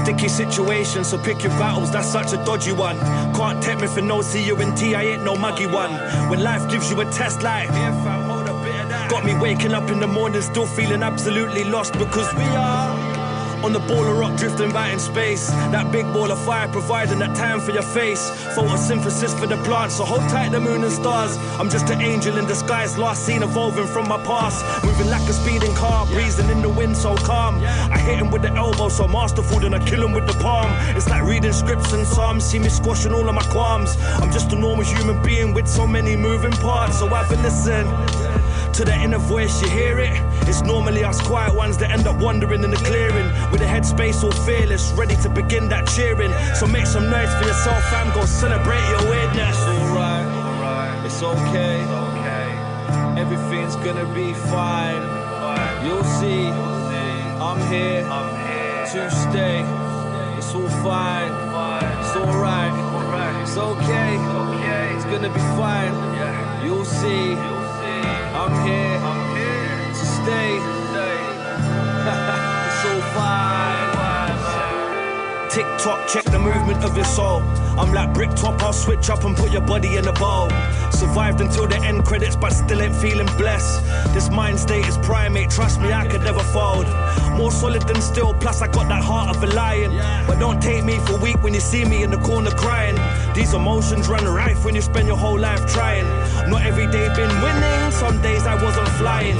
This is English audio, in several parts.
sticky situation, so pick your battles, that's such a dodgy one. Can't tempt me for no C.U.N.T, I ain't no muggy one. When life gives you a test like, got me waking up in the morning still feeling absolutely lost, because we are on the ball of rock drifting back in space. That big ball of fire providing that time for your face. Photosynthesis for the plants, so hold tight the moon and stars. I'm just an angel in disguise, last seen evolving from my past. Moving like a speeding car, breezing in the wind so calm. I hit him with the elbow so masterful, then I kill him with the palm. It's like reading scripts and psalms, see me squashing all of my qualms. I'm just a normal human being with so many moving parts, so have a listen to the inner voice, you hear it? It's normally us quiet ones that end up wandering in the clearing, with a headspace all fearless, ready to begin that cheering. So make some noise for yourself, fam, go celebrate your weirdness. Alright, it's okay. Everything's gonna be fine. You'll see, I'm here to stay. It's all fine, it's alright, it's okay. It's gonna be fine. You'll see, I'm here to stay. It's all fine. Tick-tock, check the movement of your soul. I'm like brick top, I'll switch up and put your body in a bowl. Survived until the end credits, but still ain't feeling blessed. This mind state is primate, trust me, I could never fold. More solid than steel, plus I got that heart of a lion. But don't take me for weak when you see me in the corner crying. These emotions run rife when you spend your whole life trying. Not every day been winning, some days I wasn't flying.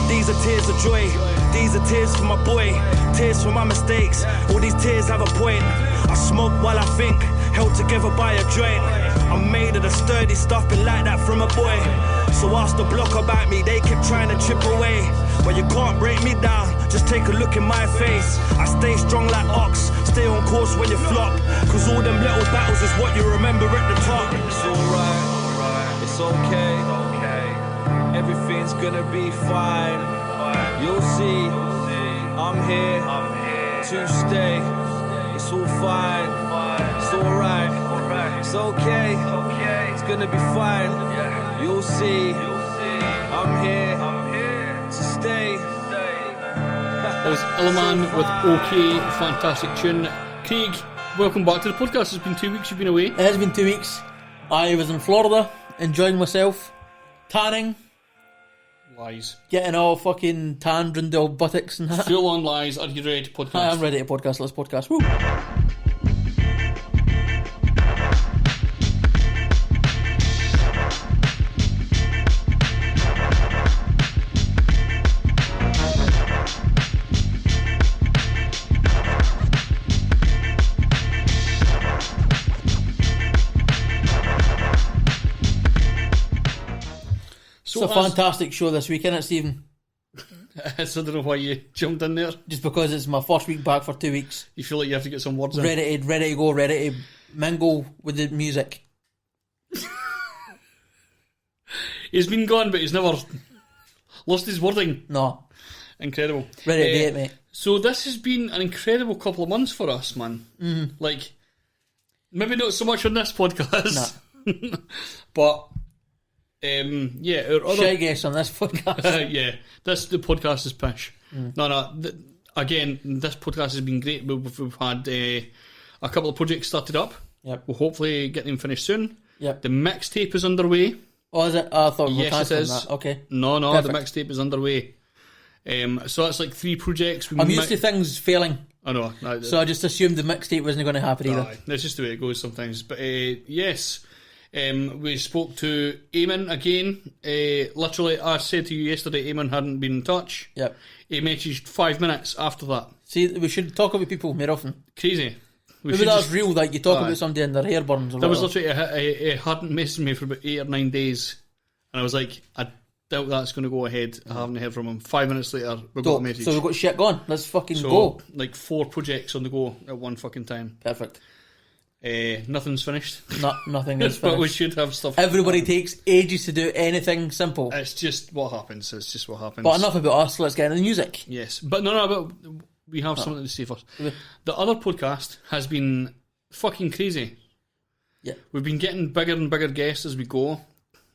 These are tears of joy, these are tears for my boy, tears for my mistakes, all these tears have a point. I smoke while I think, held together by a joint. I'm made of the sturdy stuff, been like that from a boy. So ask the block about me, they kept trying to chip away. But you can't break me down, just take a look in my face. I stay strong like ox, stay on course when you flop, cause all them little battles is what you remember at the top. It's alright, it's okay. Everything's gonna be fine. You'll see, I'm here to stay. It's all fine, it's alright, it's okay. It's gonna be fine. You'll see, I'm here to stay. That was Illaman with OK, fantastic tune. Craig, welcome back to the podcast. It's been 2 weeks you've been away. It has been 2 weeks. I was in Florida, enjoying myself, tanning. Lies. Getting all fucking tanned and all buttocks and that. Full on lies. Are you ready to podcast? I'm ready to podcast. Let's podcast. Woo! It's a fantastic show this week, isn't it, Stephen? I don't know why you jumped in there. Just because it's my first week back for 2 weeks. You feel like you have to get some words in. Ready to go, ready to mingle with the music. He's been gone, but he's never lost his wording. No. Incredible. Ready to date, mate. So this has been an incredible couple of months for us, man. Mm-hmm. Like, maybe not so much on this podcast. Nah. But... yeah, our other... Shy guess on this podcast. Yeah, the podcast is pish. No, again, this podcast has been great. We've had a couple of projects started up. Yep. We'll hopefully get them finished soon. Yep. The mixtape is underway. Oh, is it? Oh, I thought we were yes, it is. that. Okay. No, Perfect. the mixtape is underway. So that's like 3 projects. I'm used to things failing. I know. So I just assumed the mixtape wasn't going to happen either. That's just the way it goes sometimes. But yes... we spoke to Eamon again. Literally, I said to you yesterday, Eamon hadn't been in touch. Yep. He messaged 5 minutes after that. See, we should talk about people more often. Crazy. Maybe that's real, that you talk about somebody and their hair burns or That was whatever. literally, he hadn't messaged me for about 8 or 9 days. And I was like, I doubt that's going to go ahead. I haven't heard from him. 5 minutes later, we got a message. So we've got shit going. Let's fucking go. Like 4 projects on the go at one fucking time. Perfect. Nothing's finished. Nothing is finished. But we should have stuff. Everybody takes ages to do anything simple. It's just what happens. It's just what happens. But enough about us. Let's get into the music. Yes, but but we have something to say first. The other podcast has been fucking crazy. Yeah, we've been getting bigger and bigger guests as we go.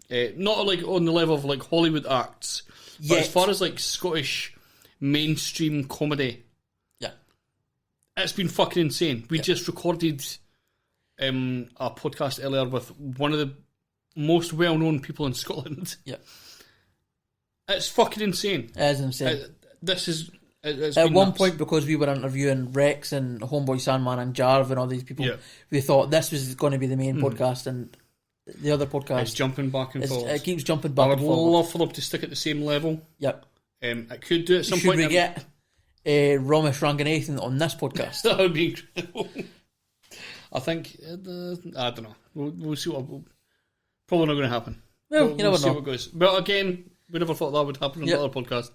Not like on the level of like Hollywood acts, but as far as like Scottish mainstream comedy. Yeah, It's been fucking insane. We just recorded a podcast earlier with one of the most well-known people in Scotland. Yeah. It's fucking insane. It is insane. It's At been one nuts. point, because we were interviewing Rex and Homeboy Sandman and Jarv and all these people, we thought this was going to be the main podcast, and the other podcast... It's jumping back and forth. It keeps jumping I back would and forth. love for them to stick at the same level. Yep. It could do at some Should point. we get Ramesh Ranganathan on this podcast? That would be incredible. I think... I don't know. We'll see what... Probably not going to happen. Well, you never see know. what goes. But again, we never thought that would happen on the other podcast.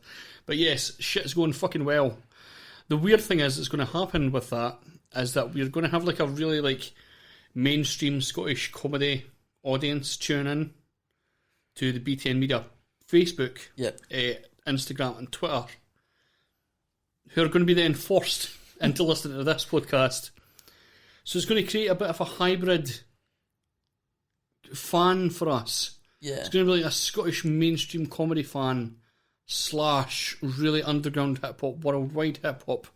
But yes, shit's going fucking well. The weird thing is, going to happen with that is that we're going to have like a really like mainstream Scottish comedy audience tune in to the BTN Media Facebook, Instagram and Twitter, who are going to be then forced into listening to this podcast. So it's going to create a bit of a hybrid fan for us. Yeah. It's going to be like a Scottish mainstream comedy fan / really underground hip hop, worldwide hip hop,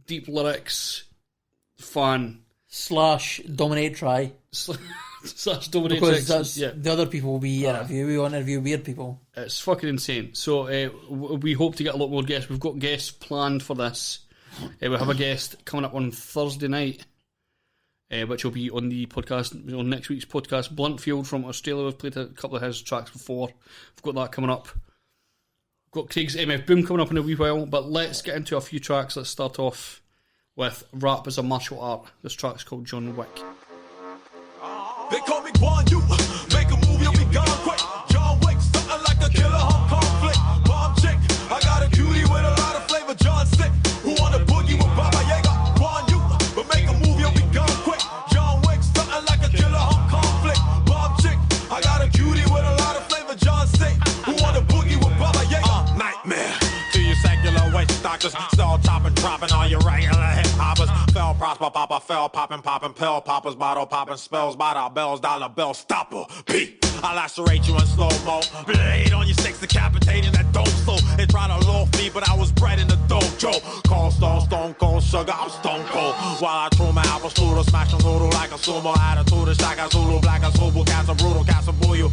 deep lyrics fan / dominate/. / dominate. Because that's the other people we interview. We want to interview weird people. It's fucking insane. So we hope to get a lot more guests. We've got guests planned for this. We have a guest coming up on Thursday night, which will be on the podcast, on next week's podcast. Bluntfield from Australia. We've played a couple of his tracks before. We've got that coming up. Got Craig's MF Boom coming up in a wee while, but let's get into a few tracks. Let's start off with Rap as a Martial Art. This track's called John Wick. They call me Guan Yu, make a move, you'll be gone quick. John Wick, something like a killer Hong Kong flick. Bomb chick, I got a cutie with a lot of flavor. John Sick, who wanna boogie with Baba Yaga? Guan Yu, but make a move, you'll be gone quick. John Wick, something like a killer Hong Kong flick. Bomb chick, I got a cutie with a lot of flavor. John Sick, who wanna boogie with Baba Yaga? Nightmare. To your secular waste doctors, still chopping, dropping all your regular hip hoppers. Fell prosper, papa, fell popping, pill poppers, bottle popping, spells, bottle bells, dollar bill stopper. Beat, I lacerate you in slow mo. Blade on your six, decapitating that dope. So they try to loaf me, but I was bred in the dojo. Cold stone cold sugar, I'm stone cold. While I throw my apples through the smash and noodle like a sumo attitude. A shaka Zulu, black as Zulu, cats a brutal, cats a boo you.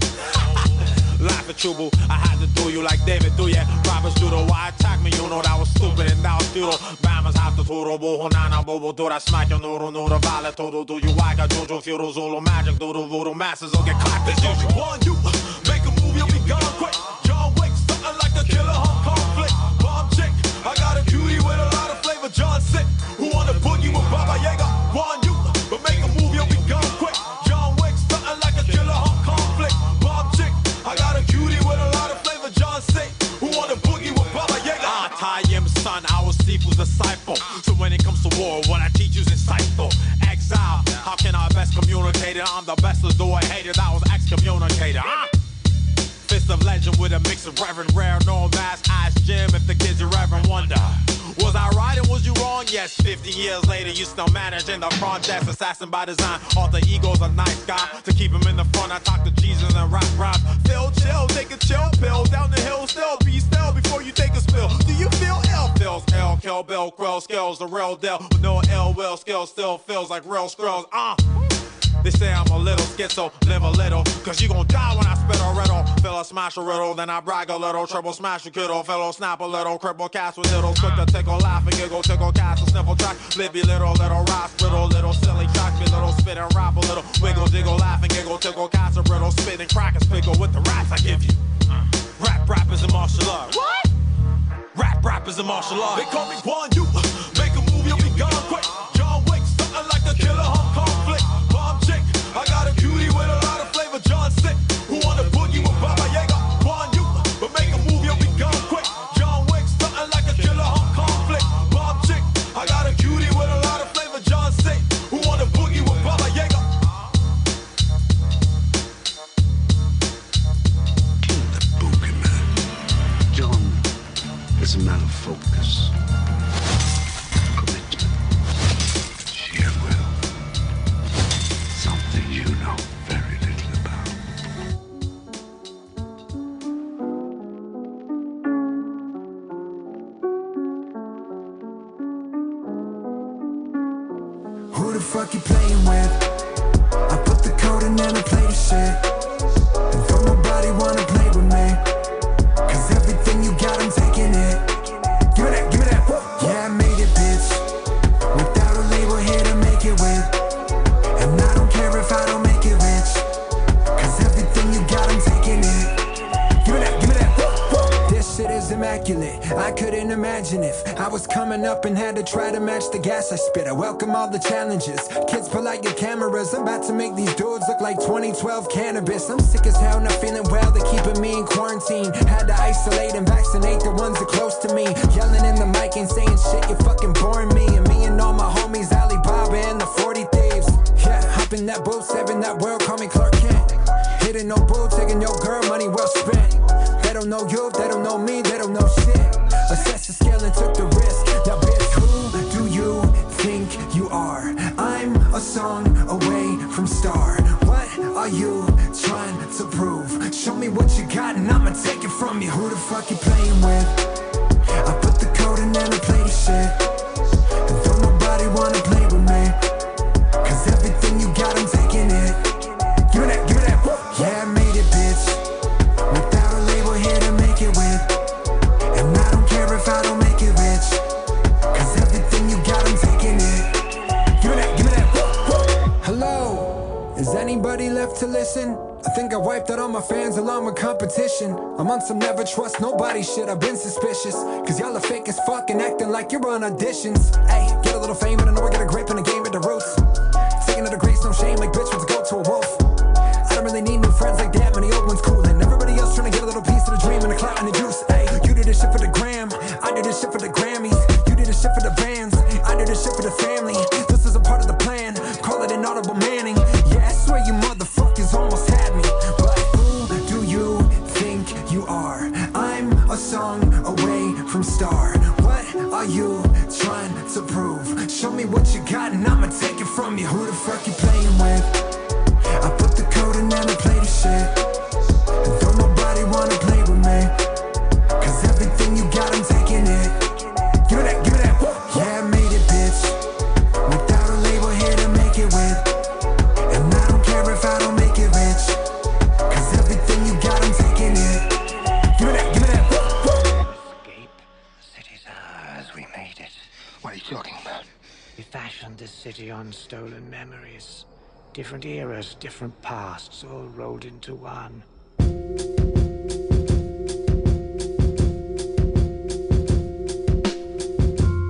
Laugh at you, boo. I had to do you like David do ya. Robbers judo, why attack me? You know that was stupid and that was futile. Bammers have to toodle, boo, nana, boo, boo, do that smack your noodle, noodle, violet, toodle, do you whack a juju, feudal, zulu, magic, doodle, voodoo, masses will get clapped as usual. One, you make a move, you'll be gone quick. John Wick, something like a killer Hong Kong flick. Bomb chick, I got a cutie with a lot of flavor. John Sick, who wanna boogie with Baba Yaga? One, you, but make a move, you'll be gone quick. John Wick, something like a killer Hong Kong flick. Bomb chick, I got a cutie with a lot of flavor. John Sick, who wanna boogie with Baba Yaga? Son, I was Sifu's disciple. So when it comes to war, what I teach you's insightful. Exile, how can I best communicate it? I'm the best, let's do I hate it. I was excommunicated. Fist of legend with a mix of reverend rare, no mask. Ask Jim if the kids you ever wonder. Was I right or was you wrong? Yes, 50 years later, you still managing the front desk. Assassin by design, alter ego's a nice guy. To keep him in the front, I talk to Jesus and rap rhymes. Feel chill, take a chill pill. Down the hill, still be still before you take a spill. Do you feel ill? Feels ill, kill Bill, Krill, skills, the real deal. With no ill will, skills still feels like real scrolls. They say I'm a little schizo, live a little. Cause you gon' die when I spit a riddle. Fill a smash a riddle, then I brag a little. Triple smash a kiddo, fellow snap a little. Cripple cast with diddles, quick to tickle, laugh and giggle. Tickle cast a sniffle track. Libby little, rock, riddle, little silly track. Be little, spit and rap a little. Wiggle, jiggle, laugh and giggle. Tickle cast a riddle, spit and crack and spickle with the raps I give you. Rap is a martial art. What? Rap is a martial art. They call me Guan Yu. Make a move, you'll be gone quick. John Wick, something like a killer Hong Kong flick. Bomb chick, I got a cutie with a lot of flavor. John Sick, who wanna boogie with Baba Yaga? Guan Yu, but make a move, you'll be gone quick. John Wick, something like a killer Hong Kong flick. Bomb chick, I got a cutie with a lot of flavor. John Sick, who wanna boogie with Baba Yaga? Kill the boogeyman. John is a man of focus, commitment, shit. And though nobody wanna play with me, cause everything you got, I'm taking it. Give me that, give me that. Yeah, I made it, bitch. Without a label here to make it with. And I don't care if I don't make it rich, cause everything you got, I'm taking it. Give me that, give me that. This shit is immaculate. I couldn't imagine if I was coming up and had to try to match the gas I spit. I welcome all the challenges. Kids pull out your cameras. I'm about to make these dudes look like 2012 cannabis. I'm sick as hell, not feeling well. They're keeping me in quarantine. Had to isolate and vaccinate the ones that close to me. Yelling in the mic and saying shit, you fucking boring me. And me and all my homies, Alibaba and the 40 Thieves. Yeah, hop in that boat, saving that world, call me Clark Kent. Hitting no bull, taking your girl, money well spent. They don't know you, they don't know me, they don't know shit. Assess the scale and took the risk. Now bitch, who do you think you are? I'm a song away from star. What are you trying to prove? Show me what you got and I'ma take it from you. Who the fuck you playing with? I put the code in and I play the shit. And though nobody wanna play with me, cause everything you got, I'm taking it. Give me that, give me that. Yeah, I made it, bitch. Without a label here to make it with. And I don't care if I don't make it rich, cause everything you got, I'm taking it. Give me that, give me that. Hello, is anybody left to listen? I think I wiped out all my fans along with competition. I'm on some never trust nobody shit, I've been suspicious. Cause y'all are fake as fuck and acting like you're on auditions. Hey, get a little fame and I know I get a grip in the game at the roots. Taking to the grace, no shame, like bitch, let's go to a wolf. I don't really need new friends like that, many old ones coolin'. Everybody else trying to get a little piece of the dream and the clout and the juice. Hey, you do this shit for the gram, I do this shit for the Grammys. You do this shit for the bands, I do this shit for the family. This is a part of the plan, call it an audible manning. Yeah, I swear you motherfuckers almost had me. But who do you think you are? I'm a song away from star. What are you trying to prove? Show me what you got and I'ma take it from you. Who the fuck you playing with? I put the code in and I play the shit. And though nobody wanna play with me, cause everything you got, I'm taking it. Give me that, give me that. Yeah, I made it, bitch. Without a label here to make it with. And I don't care if I don't make it rich, cause everything you got, I'm taking it. Give me that, give me that. Escape. The city's ours. We made it. What are you talking about? We fashioned this city on stolen memories. Different eras, different pasts, all rolled into one.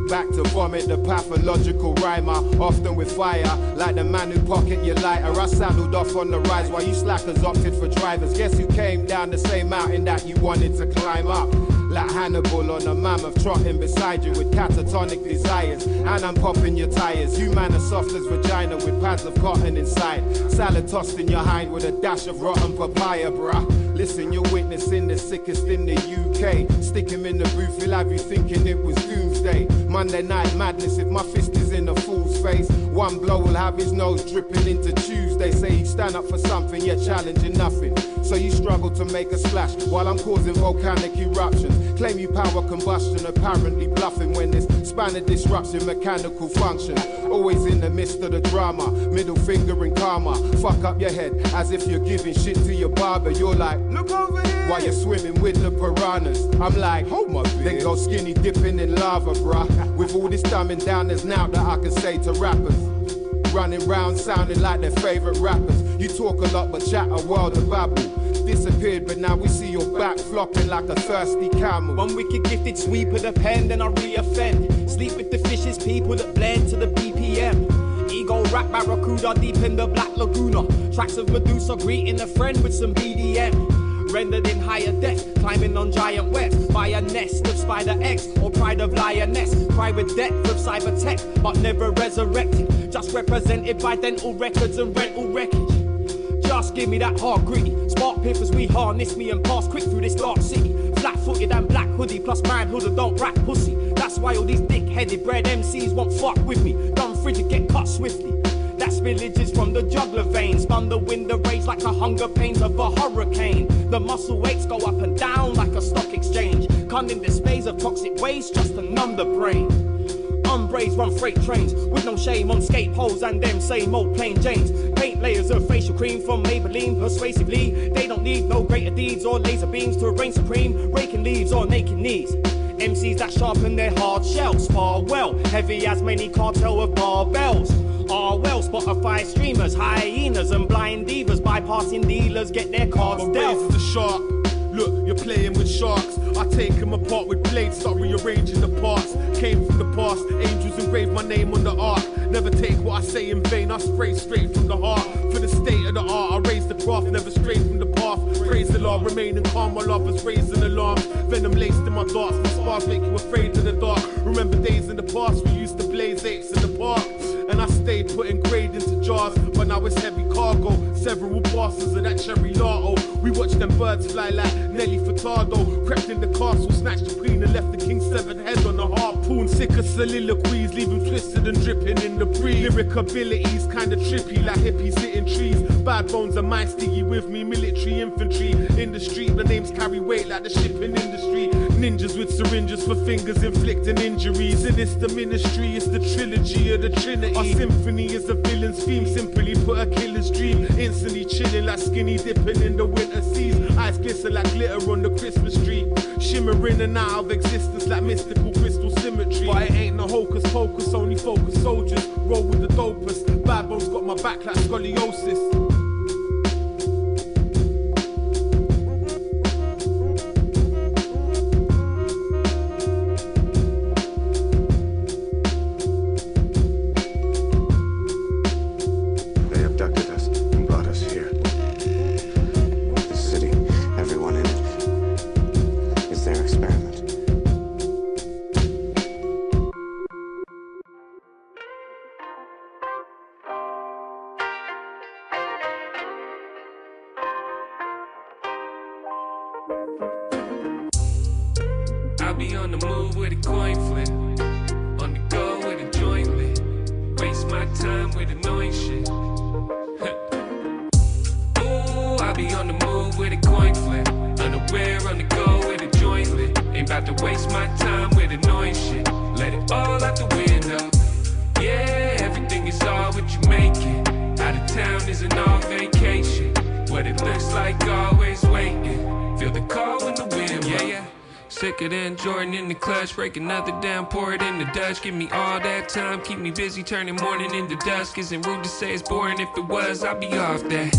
Back to vomit, the pathological rhymer, often with fire, like the man who pocket your lighter. I saddled off on the rise while you slackers opted for drivers. Guess who came down the same mountain that you wanted to climb up? Like Hannibal on a mammoth trotting beside you with catatonic desires. And I'm popping your tires. You man are soft as vagina with pads of cotton inside. Salad tossed in your hind with a dash of rotten papaya, bruh. Listen, you're witnessing the sickest in the UK. Stick him in the booth, he'll have you thinking it was doomsday. Monday night madness if my fist is in a fool's face. One blow will have his nose dripping into Tuesday. Say he'd stand up for something, yet challenging nothing. So you struggle to make a splash while I'm causing volcanic eruptions. Claim you power combustion, apparently bluffing when this span of disruption, mechanical function. Always in the midst of the drama, middle finger in karma. Fuck up your head as if you're giving shit to your barber. You're like, look over here, while you're swimming with the piranhas. I'm like, hold my beer. Then go skinny dipping in lava, bruh. With all this dumbing down, there's now that I can say to rappers. Running round sounding like their favorite rappers. You talk a lot but chat a world of babble. Disappeared but now we see your back flopping like a thirsty camel. One wicked gifted sweep of the pen, then I re-offend. Sleep with the fishes, people that blend to the BPM. Ego rap barracuda deep in the black laguna. Tracks of Medusa greeting a friend with some BDM. Rendered in higher depth, climbing on giant webs. By a nest of spider eggs, or pride of lioness. Cry with depth of cyber tech, but never resurrected. Just represented by dental records and rental wreckage. Just give me that hard gritty. Spark piff we harness me and pass quick through this dark city. Flat-footed and black hoodie, plus manhood that don't rap pussy. That's why all these dick-headed bread MCs won't fuck with me. Dumb frigid, get cut swiftly. That's villages from the juggler veins. Thunder wind rays like the hunger pains of a hurricane. The muscle weights go up and down like a stock exchange. Cunning displays of toxic waste just to numb the brain. Umbrays run freight trains with no shame on skate poles and them same old plain Janes. Paint layers of facial cream from Maybelline persuasively. They don't need no greater deeds or laser beams to reign supreme, raking leaves or naked knees. MCs that sharpen their hard shells far well, heavy as many cartel of barbells. Well, Spotify streamers, hyenas and blind divas, bypassing dealers get their cards dealt. Razor's a shark. Look, you're playing with sharks. I take them apart with blades, start rearranging the parts. Came from the past, angels engraved my name on the ark. Never take what I say in vain, I spray straight from the heart. For the state of the art, I raise the craft, never stray from the path. Praise the Lord, remaining calm while others raising alarms. Venom laced in my darts, my spars make you afraid of the dark. Remember days in the past, we used to blaze apes in the park. And I stayed putting grade into jars, but now it's heavy cargo. Several bosses of that cherry lato. We watched them birds fly like Nelly Furtado. Crept in the castle, snatched the queen and left the king's severed head on a harpoon. Sick of soliloquies, leave him twisted and dripping in the breeze. Lyric abilities kinda trippy like hippies hitting trees. Badbonez and Mysdiggi with me, military infantry. In the street, the names carry weight like the shipping industry. Ninjas with syringes for fingers inflicting injuries. And it's the ministry, it's the trilogy of the Trinity. Our symphony is a villain's theme, simply put a killer's dream. Instantly chilling like skinny dipping in the winter seas. Eyes glisten like glitter on the Christmas tree. Shimmering and out of existence like mystical crystal symmetry. But it ain't no hocus pocus, only focus soldiers. Roll with the dopest. Badbonez got my back like scoliosis. be on the move with a coin flip, on the go with a joint lit, waste my time with annoying shit. Ooh, I be on the move with a coin flip, unaware on the go with a joint lit, ain't about to waste my time with annoying shit, let it all out the window. Yeah, everything is all what you make it, out of town isn't all vacation, what it looks like always waiting, feel the call when the wind blows. Yeah. Sicker than Jordan in the clutch, break another down, pour it in the Dutch. Give me all that time, keep me busy, turning morning into dusk. Isn't rude to say it's boring, if it was, I'd be off that.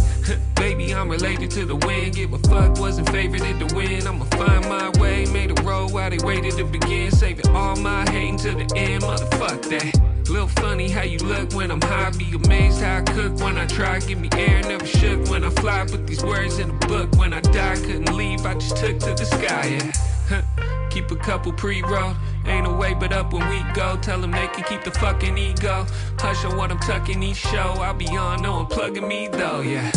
Baby, I'm related to the wind, give a fuck, wasn't favored to win. I'ma find my way, made a roll while they waited to begin. Saving all my hating to the end, motherfuck that. Little funny how you look when I'm high, be amazed how I cook when I try. Give me air, never shook when I fly, put these words in a book. When I die, couldn't leave, I just took to the sky, yeah. Keep a couple pre-rolled, ain't no way but up when we go. Tell them they can keep the fucking ego. Hush on what I'm tucking each show. I'll be on, no one plugging me though, yeah.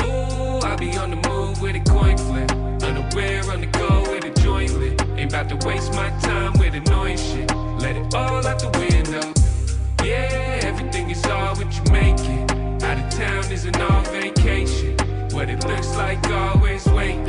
Ooh, I be on the move with a coin flip, unaware on the go with a joint lit, ain't about to waste my time with annoying shit, let it all out the window. Yeah, everything is all what you make it, out of town isn't all vacation, what it looks like always waiting,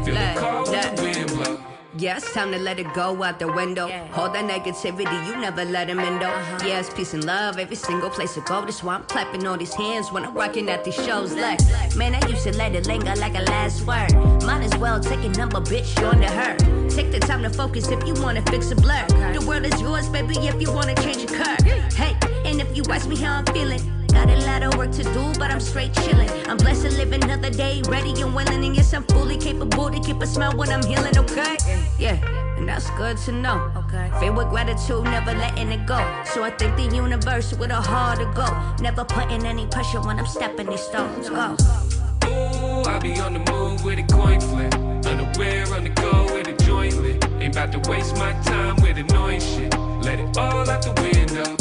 feel the call when the wind blows. Yeah, it's time to let it go out the window. Hold that negativity, you never let them in though. Yeah, it's peace and love, every single place I go. That's why I'm clapping all these hands when I'm rocking at these shows. Like, man, I used to let it linger like a last word. Might as well take a number, bitch, you're under her. Take the time to focus if you wanna fix a blur. The world is yours, baby, if you wanna change a curve. Hey, and if you ask me how I'm feeling, got a lot of work to do, but I'm straight chilling. I'm blessed to live another day, ready and willing. And yes, I'm fully capable to keep a smile when I'm healing, okay? Yeah, and that's good to know. Okay. Filled with gratitude, never letting it go. So I thank the universe with a heart to go. Never putting any pressure when I'm stepping these stones. Go. Ooh, I be on the move with a coin flip, unaware on the go with a joint lit, ain't about to waste my time with annoying shit, let it all out the window.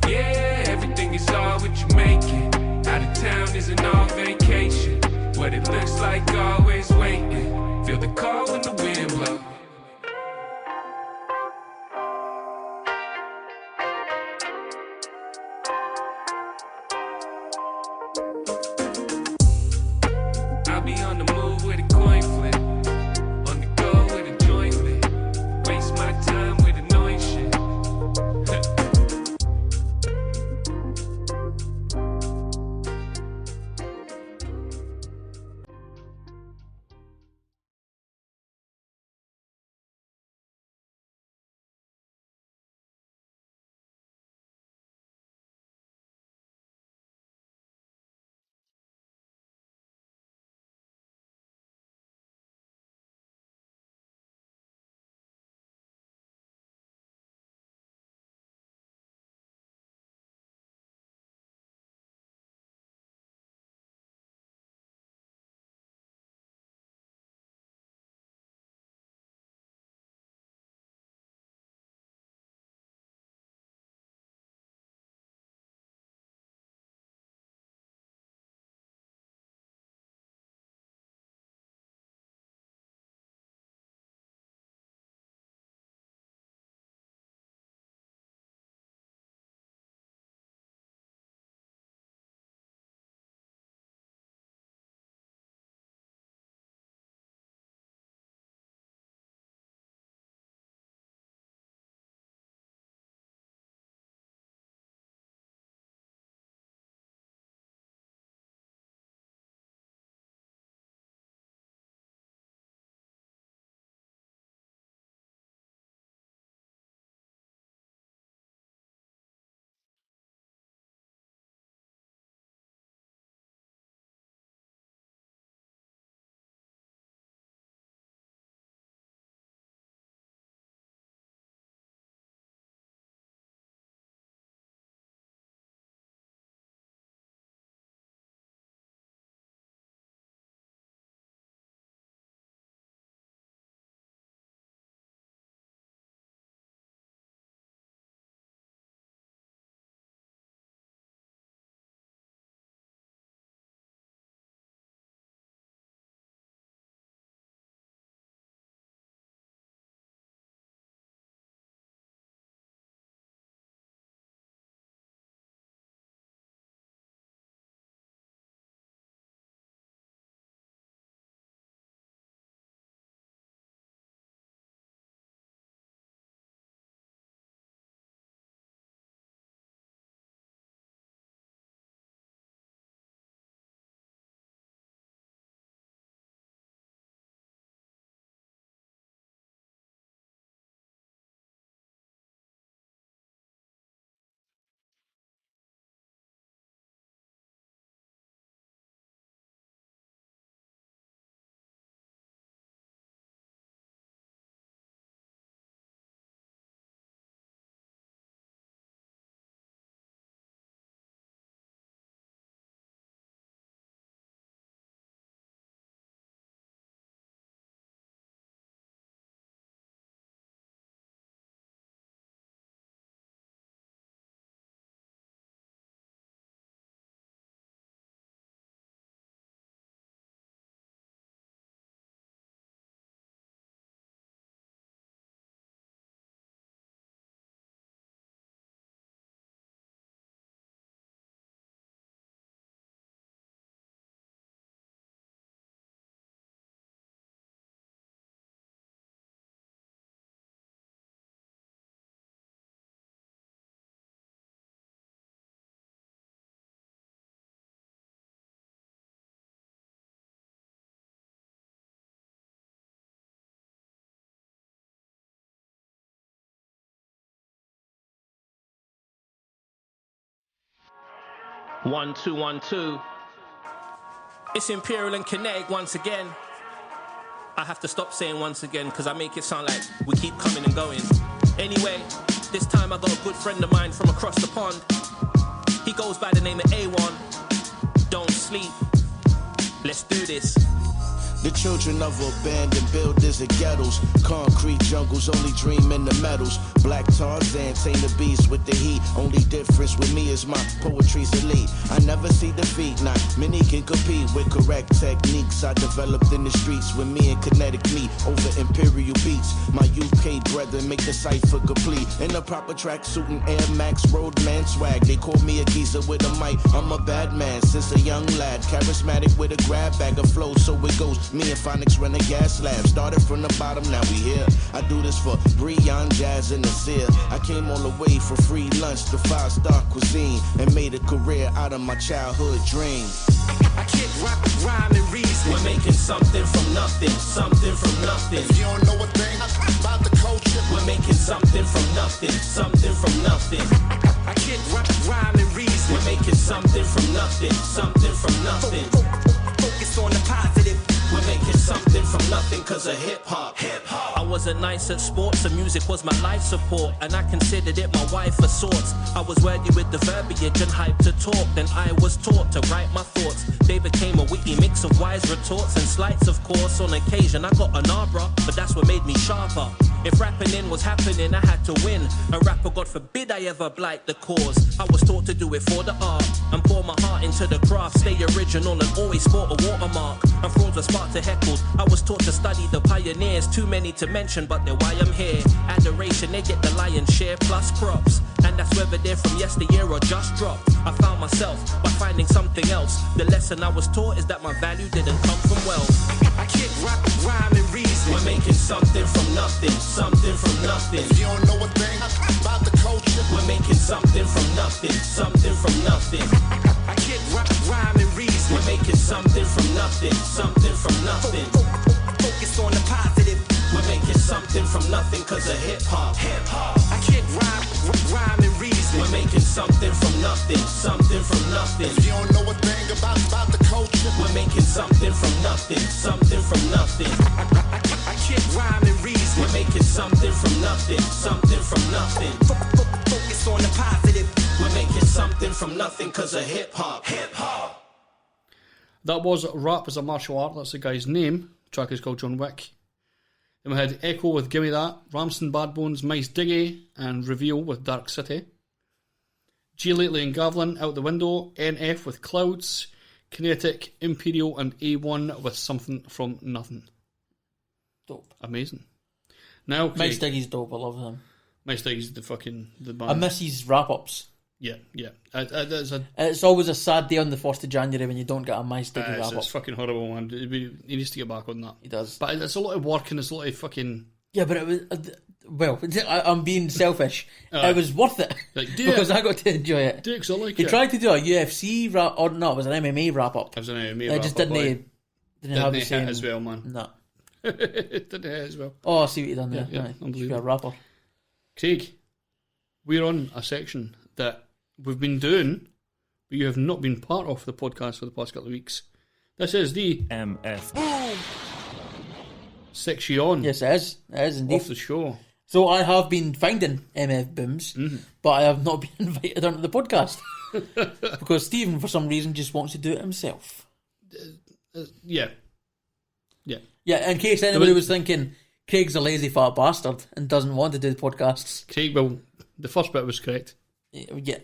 Yeah, everything is all what you make it, out of town isn't all vacation, what it looks like always waiting, feel the call when the wind blows. I'll be on the move with a coin flip, on the go with a joint lit, waste my time with annoying shit. 1 2 1 2. It's Imperial and K.I.N.E.T.I.K once again. I have to stop saying once again because I make it sound like we keep coming and going. Anyway, this time I got a good friend of mine from across the pond. He goes by the name of Awon. Don't sleep. Let's do this. The children of abandoned buildings and ghettos, concrete jungles, only dream in the metals. Black Tarzan, tame the beast with the heat. Only difference with me is my poetry's elite. I never see defeat, not many can compete with correct techniques I developed in the streets. When me and K.I.N.E.T.I.K meet over Imperial beats, my UK brethren make the cipher complete. In a proper tracksuit and Air Max roadman swag, they call me a geezer with a mic. I'm a bad man since a young lad, charismatic with a grab bag of flow, so it goes. Me and Phonics run a gas lab, started from the bottom, now we here. I do this for Breon, Jazz, and Nasir. I came all the way for free lunch to 5-star cuisine and made a career out of my childhood dream. I kick, rock, rhyme, and reason. We're making something from nothing, something from nothing. If you don't know a thing about the culture, we're making something from nothing, something from nothing. I kick, rock, rhyme, and reason. We're making something from nothing, something from nothing. Focus on the positive. We're making something from nothing cause of hip-hop. I wasn't nice at sports, so music was my life support, and I considered it my wife of sorts. I was worthy with the verbiage and hype to talk, then I was taught to write my thoughts. They became a witty mix of wise retorts and slights, of course. On occasion I got an arbor, but that's what made me sharper. If rapping in was happening, I had to win. A rapper, God forbid I ever blight the cause. I was taught to do it for the art and pour my heart into the craft. Stay original and always sport a watermark. And frauds were sparked to heckles. I was taught to study the pioneers. Too many to mention, but they're why I'm here. Adoration, they get the lion's share plus props. And that's whether they're from yesteryear or just dropped. I found myself by finding something else. The lesson I was taught is that my value didn't come from wealth. I kick, rock, rhyme, and reason. We're making something from nothing, something from nothing. If you don't know a thing about the culture, we're making something from nothing, something from nothing. I kick, rock, rhyme, and reason. We're making something from nothing, something from nothing. Focus on the positive. We're making something from nothing cause of hip-hop. I kick, rhyme, and reason. We're making something from nothing, something from nothing. If you don't know a thing about the culture, we're making something from nothing, something from nothing. I kick, rhyme, and reason. We're making something from nothing, something from nothing. Focus on the positive. We're making something from nothing cause of hip-hop. That was Rap as a Martial Art, that's the guy's name. The track is called John Wick. Then we had Ekoh with Gimme That, Ramson, Badbonez, Mysdiggi, and Reveal with Dark City. G Lately and Gavlyn, Out the Window, NF with Clouds, K.I.N.E.T.I.K, Imperial, and A1 with Something from Nothing. Dope. Amazing. Now, Mysdiggi's dope, I love him. Mysdiggi's the band. I miss his wrap-ups. Yeah. It's always a sad day on the 1st of January when you don't get a Mysdiggi wrap-up. It's fucking horrible, man. He needs to get back on that. He does. But it's a lot of work and it's a lot of fucking... Yeah, but it was... Well, I'm being selfish. It was worth it. Because I got to enjoy it. Do it because I like he it. tried to do a UFC wrap... Or no, it was an MMA wrap-up. It was an MMA wrap-up. It just didn't have the same... as well, man. No. It didn't hit as well. Oh, I see what you've done there. Yeah, unbelievable. Should be a rapper. Craig, we're on a section that we've been doing, but you have not been part of the podcast for the past couple of weeks. This is the MF section. Yes, it is. It is indeed. Off the show. So I have been finding MF booms, but I have not been invited onto the podcast. Because Stephen, for some reason, just wants to do it himself. Yeah. Yeah, in case anybody was thinking, Craig's a lazy fat bastard and doesn't want to do the podcasts. Craig, well, the first bit was correct. Yeah.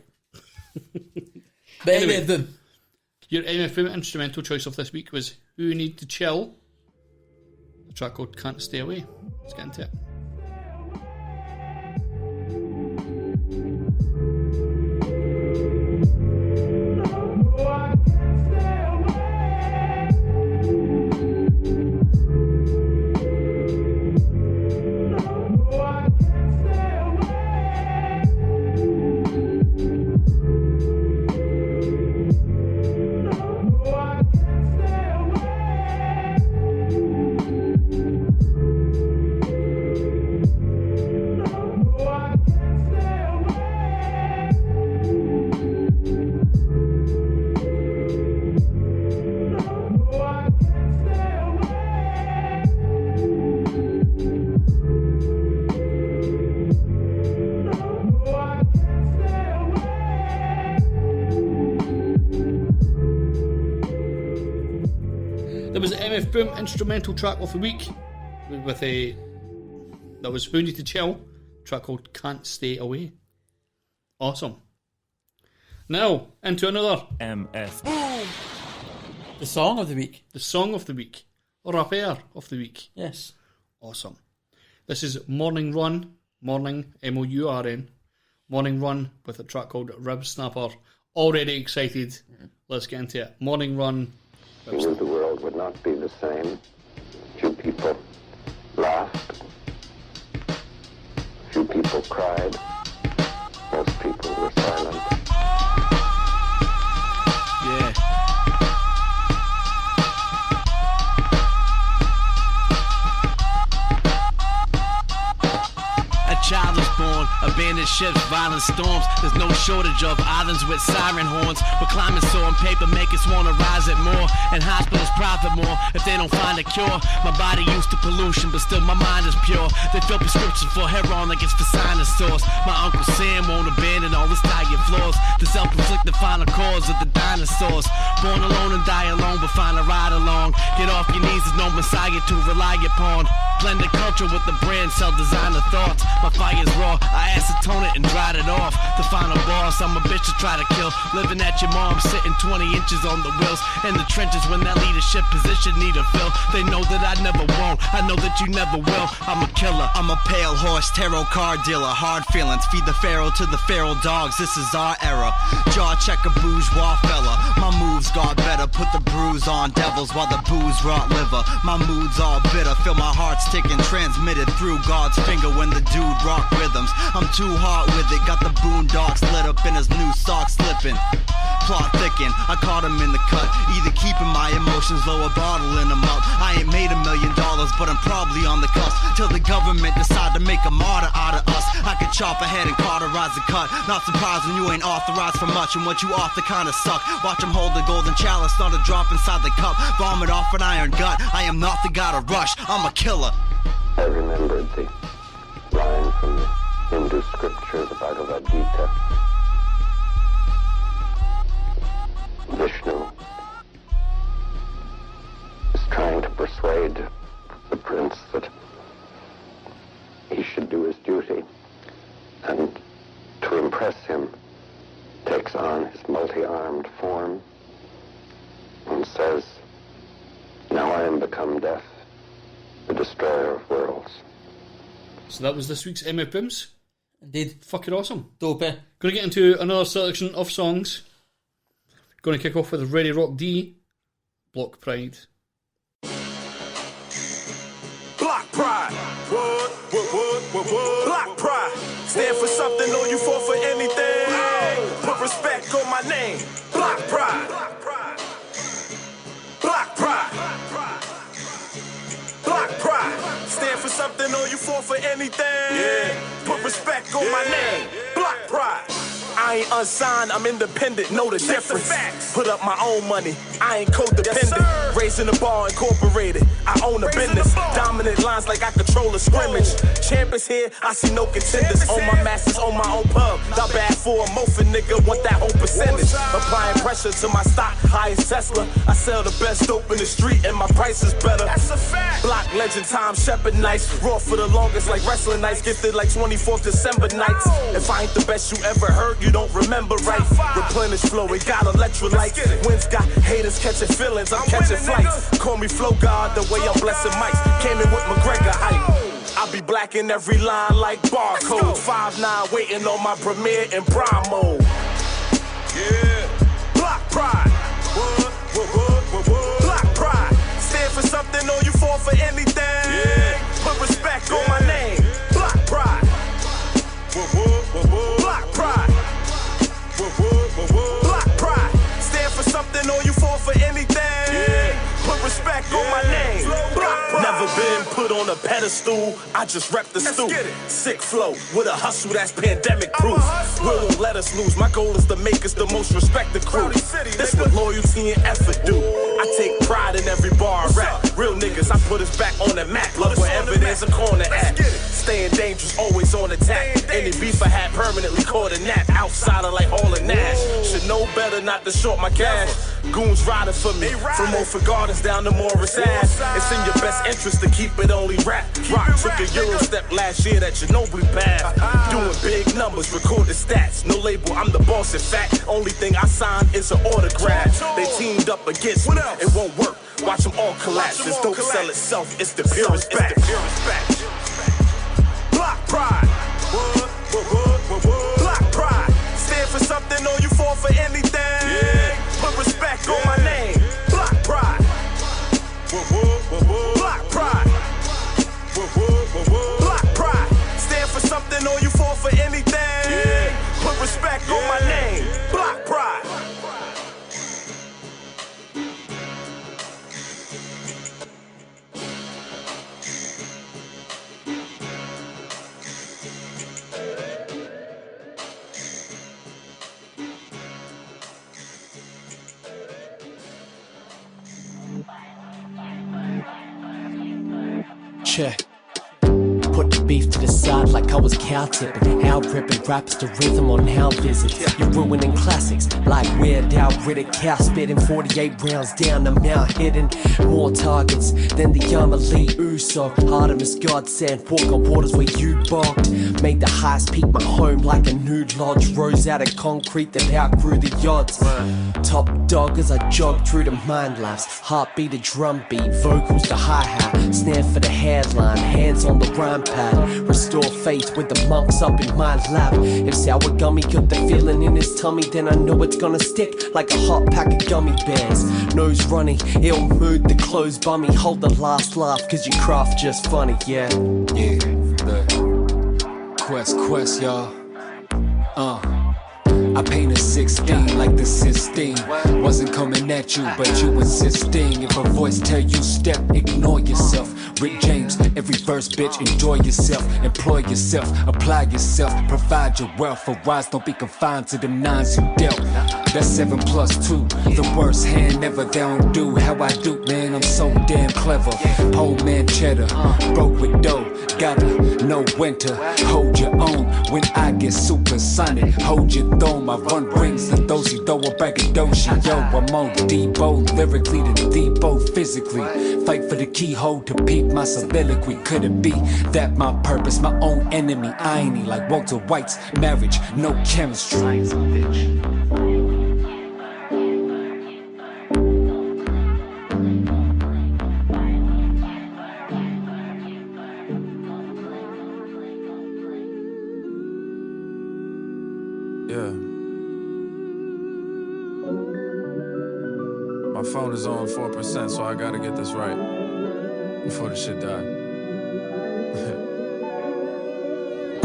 But anyway, MF boom. Your MF boom instrumental choice of this week was Who Need to Chill, a track called Can't Stay Away. Let's get into it. MF Boom instrumental track of the week with a that was Who Need to Chill, a track called Can't Stay Away. Awesome. Now into another MF Boom. The song of the week. The song of the week. Or rapper of the week. Yes. Awesome. This is Mourning Run. Mourning, M-O-U-R-N. Mourning Run with a track called Ribsnapper. Already excited. Let's get into it. Mourning Run. I knew the world would not be the same. Few people laughed. Few people cried. Most people were silent. Yeah. Child is born, abandoned ships, violent storms. There's no shortage of islands with siren horns. But climate soar and paper make us wanna rise it more. And hospitals profit more if they don't find a cure. My body used to pollution, but still my mind is pure. They fill prescriptions for heroin like it's for dinosaurs. My Uncle Sam won't abandon all his tired floors. The self-inflicted final cause of the dinosaurs. Born alone and die alone, but find a ride along. Get off your knees, there's no messiah to rely upon. Blend the culture with the brand, sell designer thoughts. My fire's raw, I acetone it and dried it off. The final boss, I'm a bitch to try to kill. Living at your mom, sitting 20 inches on the wheels. In the trenches when that leadership position need a fill. They know that I never won't, I know that you never will. I'm a killer, I'm a pale horse, tarot card dealer. Hard feelings, feed the pharaoh to the feral dogs. This is our era. Jaw checker, bourgeois fella. My moves got better, put the bruise on devils while the booze rot liver. My mood's all bitter, feel my heart's ticking, transmitted through God's finger when the dude rock rhythms. I'm too hot with it, got the boondocks lit up in his new socks slipping. Plot thicken, I caught him in the cut. Either keeping my emotions low or bottling them up. I ain't made $1 million, but I'm probably on the cusp. Till the government decide to make a martyr out of us. I could chop ahead and cauterize the cut. Not surprised when you ain't authorized for much, and what you author kinda suck. Watch him hold the golden chalice, not a drop inside the cup. Vomit off an iron gut, I am not the god of rush, I'm a killer. I remembered the line from the Hindu scripture, the Bhagavad Gita. Vishnu is trying to persuade the prince that he should do his duty, and to impress him takes on his multi-armed form and says, "Now I am become death, the destroyer of worlds." So that was this week's MF Booms. Indeed. Fucking awesome. Dope, eh? Going to get into another selection of songs. Going to kick off with ReadyRockDee, Block Pride. Block Pride. What? Block Pride. Stand for something or you fall for anything. Put respect on my name. Block Pride. Block Pride. Block Pride. Stand for something or you fall for anything. Yeah. Put respect on my name. Block Pride. I ain't unsigned, I'm independent, know the difference. Put up my own money, I ain't codependent. Raising the bar, incorporated, I own a business. Dominant lines like I control a scrimmage. Champions here, I see no contenders. On my masters, on my own pub. Not bad for a mofin' nigga, want that whole percentage. Applying pressure to my stock, highest Tesla. I sell the best dope in the street and my price is better. That's a fact. Block legend, Tom Shepard nights. Raw for the longest like wrestling nights. Gifted like 24th December nights. If I ain't the best you ever heard, you don't remember right. Replenish flow, it got electrolytes. Winds got haters catching feelings, I'm catching flights. Call me Flow God, the way I'm blessing mics. Came in with McGregor hype. I be blacking every line like barcode. 5'9", waiting on my premiere in prime mode. Yeah, Block Pride. What? Block Pride. Stand for something or you fall for anything. Yeah. Put respect on my name. Block Pride. Block Pride. Block Pride. Stand for something or you fall for anything. Yeah. Put respect on my name. Block Pride. Never been put on a pedestal, I just rep the stoop. Sick flow with a hustle that's pandemic proof. Will won't let us lose. My goal is to make us the most respected crew. This what loyalty and effort do. I take pride in every bar I rap. Real niggas, I put us back on the map. Love wherever there's a corner at. Staying dangerous, always on attack. Any beef I had permanently caught a nap. Outsider like Hall and Nash. Should know better not to short my cash. Goons riding for me. From Ophir Gardens down to Morris Ave. It's in your best interest to keep it only rap. Rock took a Euro step last year that Ginobili passed. Doing big numbers, record the stats. No label, I'm the boss. In fact, only thing I signed is an autograph. They teamed up against me, it won't work. Watch them all collapse. This dope sell itself, it's the purest batch. Block pride. Block pride. Stand for something or you fall for anything. Yeah. Put respect on my name. Block pride. Block pride. Block pride. Stand for something or you fall for anything. Yeah. Put respect on my name. Block pride. Check. Put the beef to the side like I was cow tipping. How ripping raps the rhythm on how visits. You're ruining classics like Weird Al Riddick. Cow spitting 48 rounds down the mount, hitting more targets than the Amelie Uso. Artemis godsend, walk on waters where you barked. Made the highest peak my home like a nude lodge. Rose out of concrete that outgrew the odds. Top dog as I jog through the mind laughs. Heartbeat a drum beat, vocals the hi-hat. Snare for the headline, hands on the rhyme pad. Restore faith with the monks up in my lab. If Sour Gummy got the feeling in his tummy, then I know it's gonna stick like a hot pack of gummy bears. Nose running, ill mood, the clothes bummy. Hold the last laugh, cause your craft just funny, yeah. Yeah, the quest, y'all. I painted 16 like the Sistine. Wasn't coming at you, but you insisting. If a voice tell you step, ignore yourself. Rick James, every verse, bitch, enjoy yourself. Employ yourself, apply yourself. Provide your wealth, for rise, don't be confined to them nines you dealt. That's 7 plus 2. The worst hand never, they don't do how I do, man, I'm so damn clever. Pole man cheddar, broke with dough. Gotta know when to hold your own. When I get supersonic, hold your throne. I run rings and those who throw a braggadocio. Yo, I'm on Debo, lyrically to Debo physically. Fight for the keyhole to peep my soliloquy. Could it be that my purpose, my own enemy? Irony like Walter White's marriage, no chemistry. My phone is on 4%, so I gotta get this right before the shit die.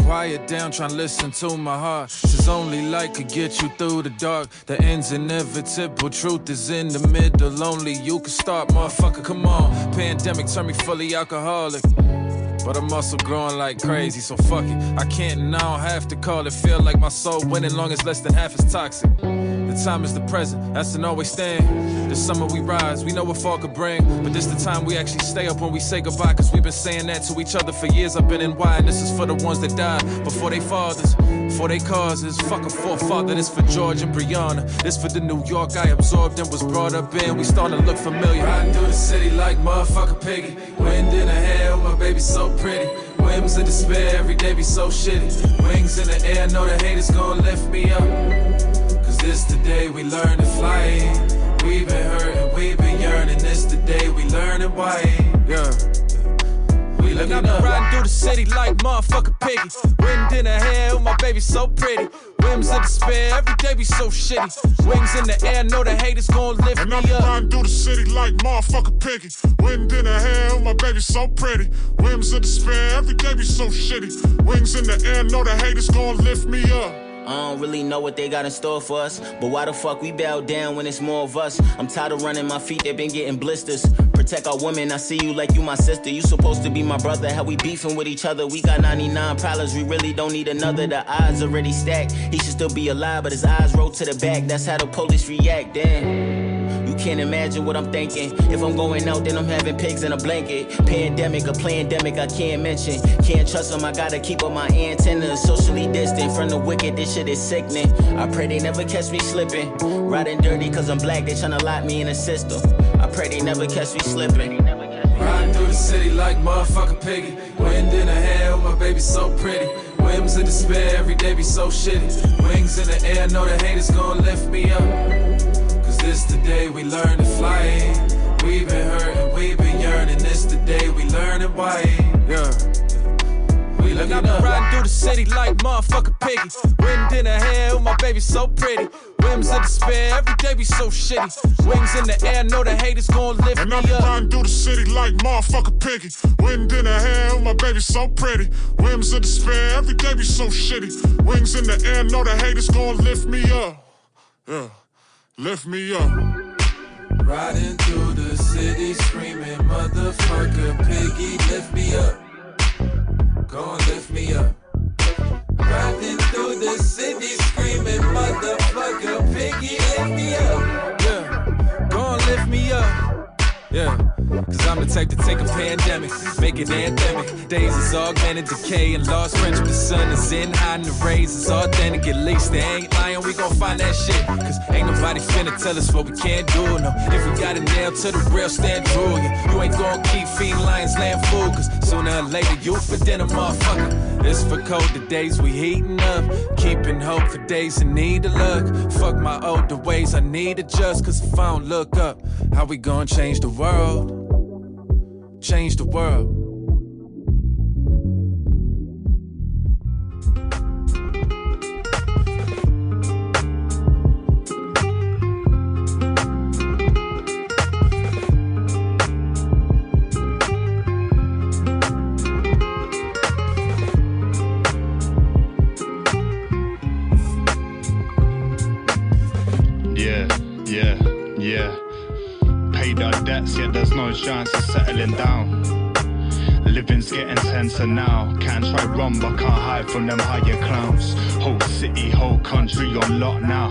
Quiet down, tryna listen to my heart. Says only light could get you through the dark. The end's inevitable, truth is in the middle. Only you can start, motherfucker, come on. Pandemic turned me fully alcoholic, but I'm also growing like crazy, so fuck it. I can't and I don't have to call it. Feel like my soul winning long as less than half is toxic. The time is the present, that's an always stand. This summer we rise, we know what fall could bring. But this the time we actually stay up when we say goodbye. Cause we've been saying that to each other for years. I've been in why, and this is for the ones that died before they fathers, before they causes. Fuck a forefather, this for George and Brianna. This for the New York I absorbed and was brought up in. We starting to look familiar. Riding through the city like motherfucker piggy. Wind in the hair, my baby so pretty. Whims of despair, every day be so shitty. Wings in the air, know the haters gon' lift me up. Cause this the day we learn to fly. We've been hurting, we've been yearning. This the day we learning why. Yeah. We looking up. I'm riding through the city like motherfucker piggy. Wind in the hair, my baby so pretty. Whims of despair, every day be so shitty. Wings in the air, know the haters gon' lift me up. And I'm riding through the city like motherfucker piggy. Wind in the hair, my baby so pretty. Whims of despair, every day be so shitty. Wings in the air, know the haters gon' lift me up. I don't really know what they got in store for us, but why the fuck we bow down when it's more of us? I'm tired of running my feet, they been getting blisters. Protect our women, I see you like you my sister. You supposed to be my brother, how we beefing with each other. We got 99 problems, we really don't need another. The odds already stacked, he should still be alive, but his eyes roll to the back. That's how the police react, damn. You can't imagine what I'm thinking. If I'm going out, then I'm having pigs in a blanket. Pandemic, a plandemic, I can't mention. Can't trust them, I gotta keep up my antennas. Socially distant from the wicked, this shit is sickening. I pray they never catch me slipping. Riding dirty cause I'm black, they tryna lock me in a system. I pray they never catch me slipping. Riding through the city like motherfucking piggy. Wind in the hair, my baby so pretty. Whims in despair, every day be so shitty. Wings in the air, know the haters gon' lift me up. Cause this the day we learn to fly. We been hurting, we been yearning. This the day we learning why. Yeah. We looking up. Riding through the city like motherfucking piggy. Wind in the hair, my baby so pretty. Whims in despair, every day be so shitty. Wings in the air, know the haters gon' lift me up. And I'm riding through the city like motherfucking piggy. Wind in the hair, my baby so pretty. Whims in despair, every day be so shitty. Wings in the air, know the haters gon' lift me up. Yeah, lift me up. Riding through the city, screaming, motherfucker, piggy, lift me up. Gon' lift me up. Riding through the city, screaming, motherfucker, piggy, lift me up. Yeah, gon' lift me up. Yeah, cause I'm the type to take a pandemic, make it endemic. Days is augmented, decay and lost friends. The sun is in, hiding the rays is authentic. At least they ain't lying, we gon' find that shit. Cause ain't nobody finna tell us what we can't do, no. If we got a nail to the real, stand true. You ain't gon' keep feeding lions land food. Cause sooner or later you for dinner, motherfucker. It's for cold, the days we heating up. Keeping hope for days in need of luck. Fuck my older ways, I need to adjust. Cause if I don't look up, how we gon' change the world? Change the world. Yeah. Paid our debts, yet there's no chance of settling down. Living's getting tenser now. Can't try run, but can't hide from them higher clowns. Whole city, whole country on lock now.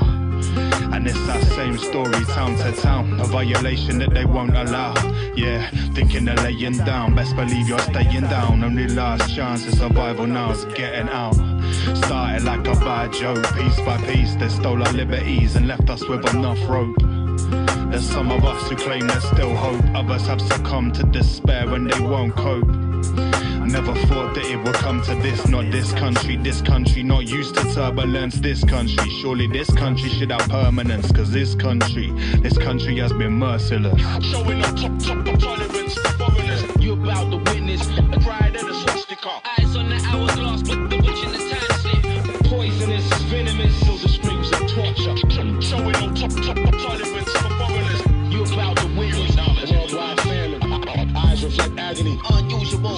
And it's that same story, town to town. A violation that they won't allow. Yeah, thinking they're laying down. Best believe you're staying down. Only last chance of survival now is getting out. Started like a bad joke, piece by piece. They stole our liberties and left us with enough rope. There's some of us who claim there's still hope. Others have succumbed to despair and they won't cope. Never thought that it would come to this, not this country not used to turbulence. This country, surely this country should have permanence. Cause this country has been merciless. Showing up top of tolerance for foreigners. You about to witness the pride of the swastika. Eyes on the hourglass, but the witch in the time slip. Poisonous, venomous, till the screams of torture. Showing up top of tolerance for foreigners. You about to witness the worldwide famine. Eyes reflect agony. Unusual.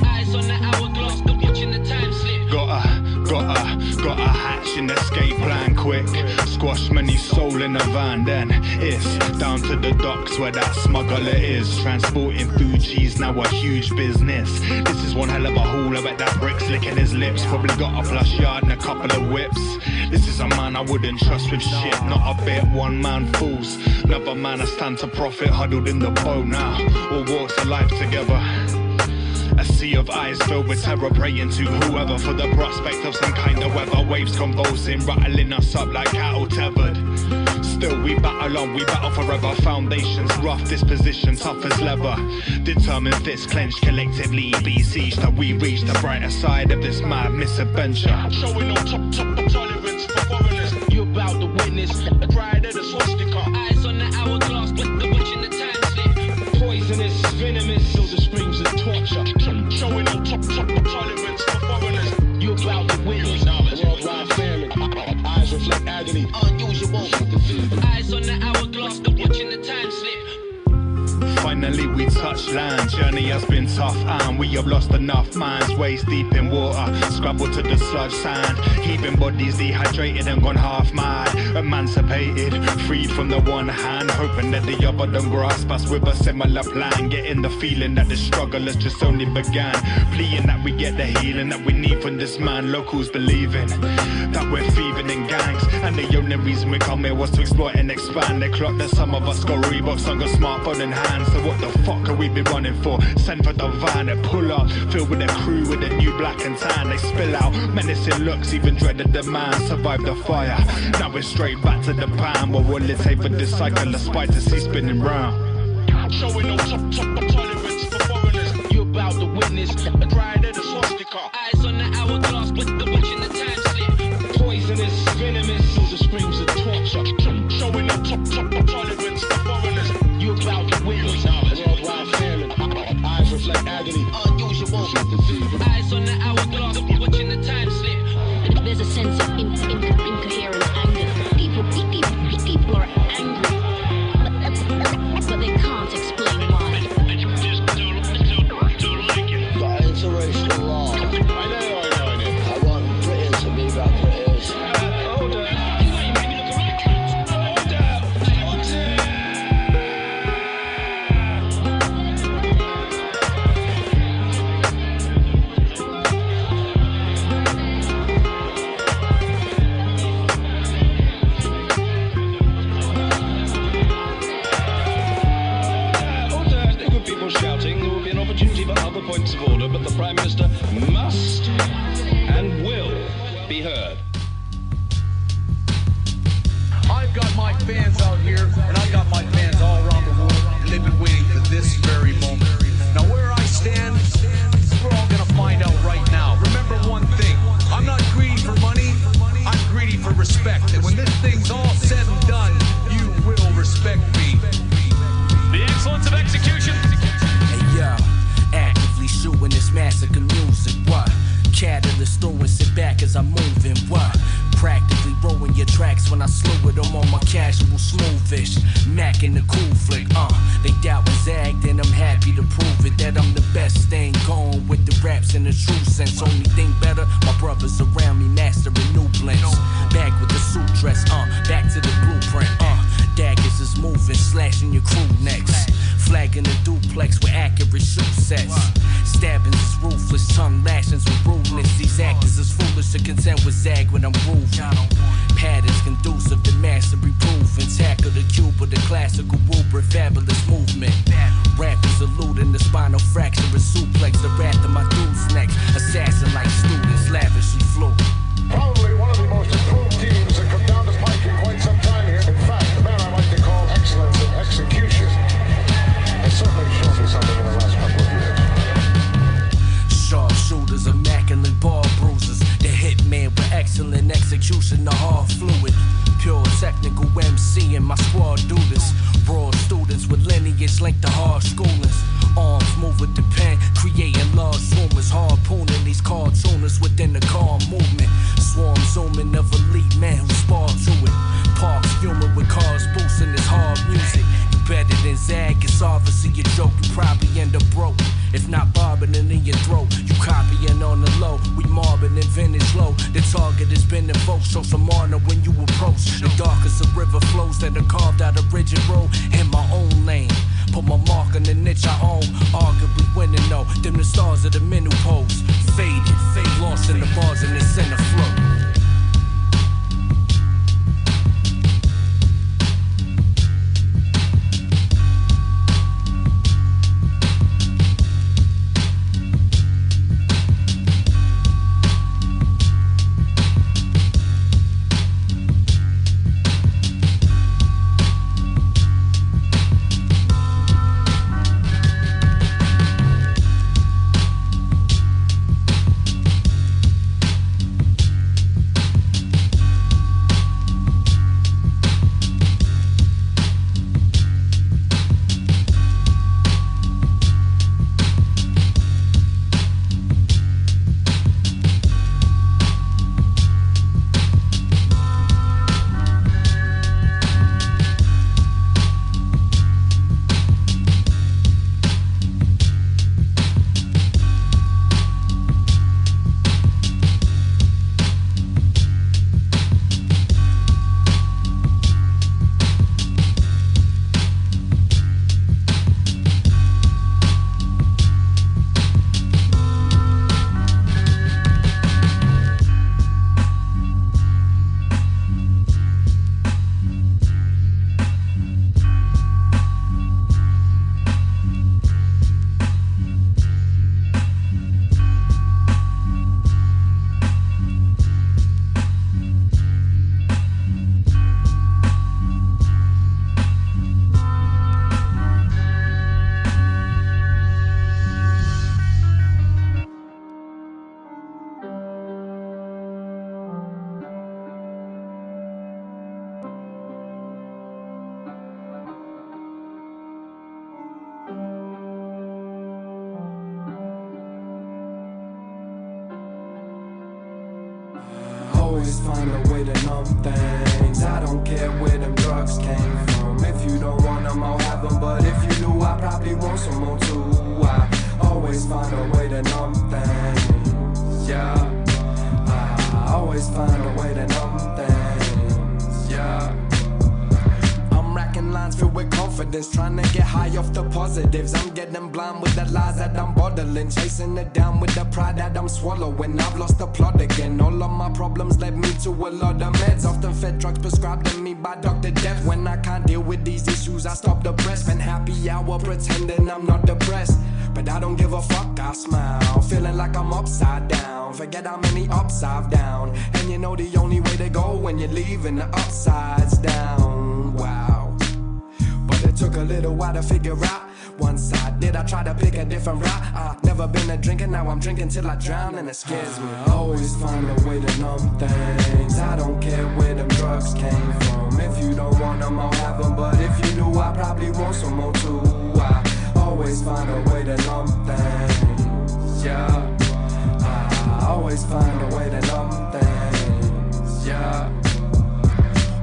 Eyes on the hourglass, the witch in the time slip. Got a hatch and escape plan quick. Squash many soul in a van, then it's down to the docks where that smuggler is. Transporting Fuji's now a huge business. This is one hell of a haul, I bet that brick's licking his lips. Probably got a plush yard and a couple of whips. This is a man I wouldn't trust with shit, not a bit. One man fools, another man I stand to profit. Huddled in the boat now, all walks of life together. A sea of eyes filled with terror, praying to whoever for the prospect of some kind of weather. Waves convulsing, rattling us up like cattle tethered. Still we battle on, we battle forever. Foundations rough, disposition tough as leather. Determined fists clenched collectively, besieged that we reach the brighter side of this mad misadventure. Showing on top of tolerance for foreigners. You about to witness the pride of the swastika. Eyes on the hourglass, but the witch in the time slip. Poisonous, venomous, till the screams of torture. Showing on top of tolerance for foreigners. You about to witness the worldwide famine. Eyes reflect agony. Unusual. Eyes on the hourglass, the witch in the time slip. Finally we touched land, journey has been tough and we have lost enough minds, waist deep in water, scrabbled to the sludge sand, heaving bodies dehydrated and gone half mad, emancipated, freed from the one hand, hoping that the other don't grasp us with a similar plan, getting the feeling that the struggle has just only began, pleading that we get the healing that we need from this man, locals believing that we're thieving in gangs, and the only reason we come here was to exploit and expand. They clock that some of us got Reeboks on got smartphone in hand, so what the fuck are we be running for? Send for the van, they pull up, filled with a crew with a new black and tan, they spill out, menacing looks, even dreaded the man, survived the fire, now we're straight back to the pan, what will it take for this cycle of spite to see spinning round? Showing no tolerance for foreigners, you about to witness a ride of the swastika, eyes on the hourglass, but the watching the time slip, poisonous, venomous, so the screams of torture, showing no tolerance for foreigners, you about to witness a worldwide feeling, eyes reflect agony, unusual, eyes on the hourglass, watching the time slip, there's a sense of incoherent anger, people are angry, but they can't explain why. But interracial law. I know. I want British to be about British. Points of order, but the Prime Minister must and will be heard. I've got my fans out here, and I've got my fans all around the world, and they've been waiting for this very moment. Now, where I stand, we're all gonna find out right now. Remember one thing, I'm not greedy for money, I'm greedy for respect. And when this thing's all said and done, you will respect me. The excellence of execution. Hey, yo. Actively shooting this massacre music, what? Catalyst throwing, sit back as I'm moving, what? Practically rolling your tracks when I slow it, I'm on my casual smoothish, Mac in the cool flick, they doubt and zagged and I'm happy to prove it, that I'm the best thing going with the raps in the true sense, only thing better, my brothers around me mastering new blends, back with the suit dress, back to the blueprint, daggers is moving, slashing your crew necks, flagging the duplex with accurate shoot sets. Stabbings is ruthless, tongue lashings with rudeness. These actors is foolish to contend with zag when I'm grooving. Patterns conducive to mastery proven. Tackle the cube of the classical rubric, fabulous movement. Rappers eluding the spinal fracture and suplex. The wrath of my dude's neck. Assassin like students, lavishly flew. Probably one of the most improved teams that come down the pike in quite some time here. In fact, the man I like to call excellence in execution has certainly shown me something in the last couple of years. Sharpshooters, immaculate ball bruisers. The hitman with excellent execution, the hard fluid. Pure technical MC and my squad do this. Raw students with lineage linked to hard schoolings. Arms move with the pen, creating large rumors. Harpooning these cartooners within the car movement. Swarm zooming of elite men who spar to it. Parks fuming with cars boosting this hard music. You better than Zag, it's obviously a joke. You probably end up broke. If not bobbing in your throat, you copying on the low. We mobbing in vintage low. The target has been invoked. Show some honor when you approach. The darkest of river flows that are carved out of rigid road. In my own lane, put my mark on the niche I own. Arguably winning though. Them the stars of the menu pose. Faded, lost in the bars in the center flow. always find a way to numb things. I don't care where them drugs came from. If you don't want them, I'll have them. But if you do, I probably want some more too. I always find a way to numb things. Yeah. I always find a way to numb things. Yeah. Lines filled with confidence, trying to get high off the positives. I'm getting blind with the lies that I'm bottling, chasing it down with the pride that I'm swallowing. I've lost the plot again. All of my problems led me to a lot of meds, often fed drugs prescribed to me by Dr. Death. When I can't deal with these issues, I stop the press. Spend happy hour pretending I'm not depressed, but I don't give a fuck, I smile, feeling like I'm upside down. Forget how many ups I've down, and you know the only way to go when you're leaving the upsides down. Wow. But it took a little while to figure out. Once I did, I tried to pick a different route. I've never been a drinker, now I'm drinking till I drown, and it scares me. I always find a way to numb things. I don't care where them drugs came from. If you don't want them, I'll have them. But if you do, I probably want some more too. I always find a way to numb things. Yeah. I always find a way to numb things. Yeah.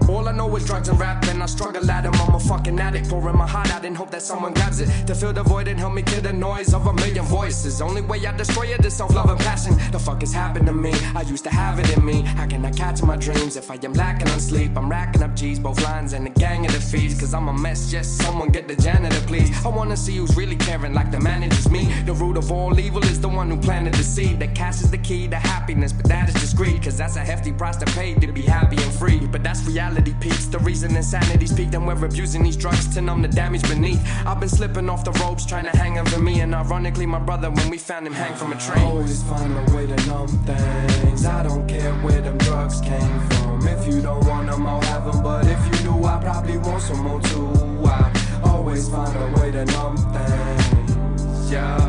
All I know is drugs and rap, and I struggle at them. I'm a fucking addict, pouring my heart out and hope that someone grabs it. To fill the void and help me kill the noise of a million voices. Only way I destroy it is self-love and passion. The fuck has happened to me? I used to have it in me. How can I catch my dreams if I am lacking on sleep? I'm racking up G's, both lines and the gang of the fees. Cause I'm a mess, just someone get the janitor please. I wanna see who's really caring like the manager's me. The root of all evil is the one who planted the seed. That cash is the key to happiness, but that is just greed. Cause that's a hefty price to pay to be happy and free. But that's reality peaks, the reason insanity's peaked, and we're abusing these drugs to numb the damage beneath. I've been slipping off the ropes trying to hang over me, and ironically my brother, when we found him, hang from a tree. I always find a way to numb things. I don't care where them drugs came from. If you don't want them, I'll have them. But if you do, I probably want some more too. I always find a way to numb things. Yeah.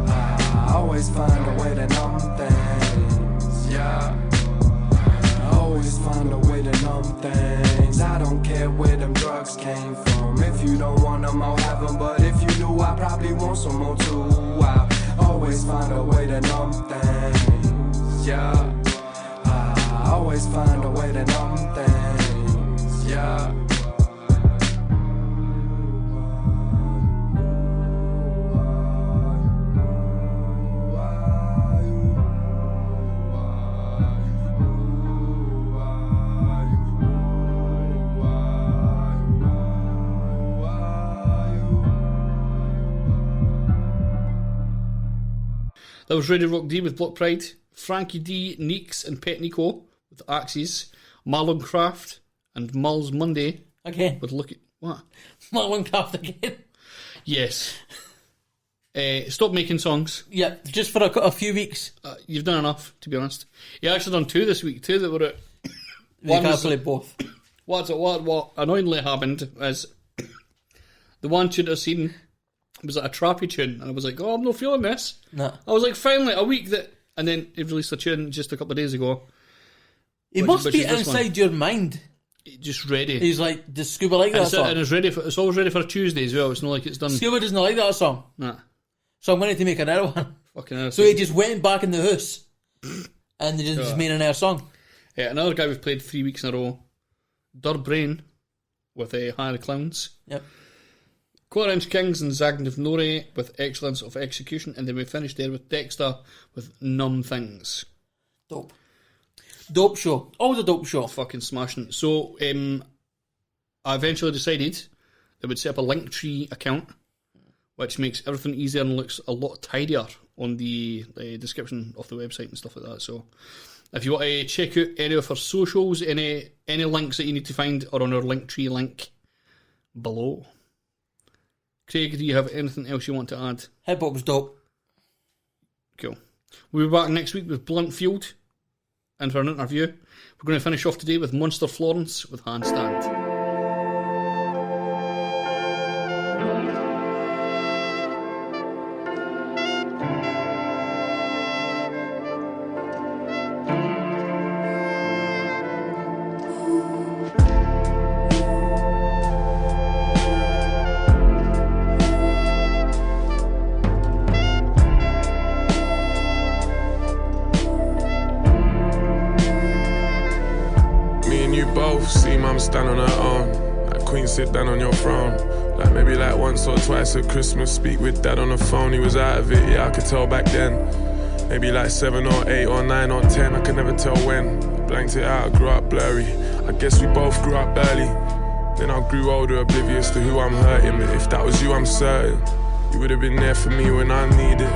I always find a way to numb things. Yeah. I always find a way to numb things. I don't care where them drugs came from. If you don't want them, I'll have them. But if you do, I probably want some more too. I always find a way to numb things. Yeah. I always find a way to numb things. Yeah. That was ReadyRockDee with Block Pride, Frankie D, Niques and Pet Nico with Axes, Marlon Craft and Malz Monday again with Lookin. What? Marlon Craft again. Yes. Stop making songs. Yeah, just for a few weeks. You've done enough, to be honest. You actually done two this week, two that were at. We can't play both. What annoyingly happened is the one tune I've seen was like a trappy tune, and I was like, oh, I'm not feeling this. No. I was like, finally, a week that, and then he released a tune just a couple of days ago. It must be inside your mind. Just ready. He's like, does Scuba like that song? And it's always ready for a Tuesday as well. It's not like it's done. Scuba doesn't like that song. Nah. So I'm going to make another one. Fucking hell. So he just went back in the house and they just made another song. Yeah, another guy we've played 3 weeks in a row, Brain with Higher Clowns. Yep. 4-inch Kings and Zagnif Nori with Excellence of Execution, and then we finished there with Dekstah with Numb Things. Dope. Dope show. Always a dope show. Fucking smashing. So, I eventually decided I would set up a Linktree account, which makes everything easier and looks a lot tidier on the description of the website and stuff like that. So, if you want to check out any of our socials, any links that you need to find are on our Linktree link below. Craig, do you have anything else you want to add? Hip-hop was dope. Cool. We'll be back next week with Bluntfield and for an interview. We're going to finish off today with Monster Florence with Handstand. stand on her own. Like queen, sit down on your throne. Like maybe like once or twice at Christmas, speak with dad on the phone. He was out of it, yeah, I could tell back then. Maybe like 7 or 8 or 9 or 10, I could never tell when. Blanked it out, grew up blurry. I guess we both grew up early. Then I grew older, oblivious to who I'm hurting. But if that was you, I'm certain you would have been there for me when I needed.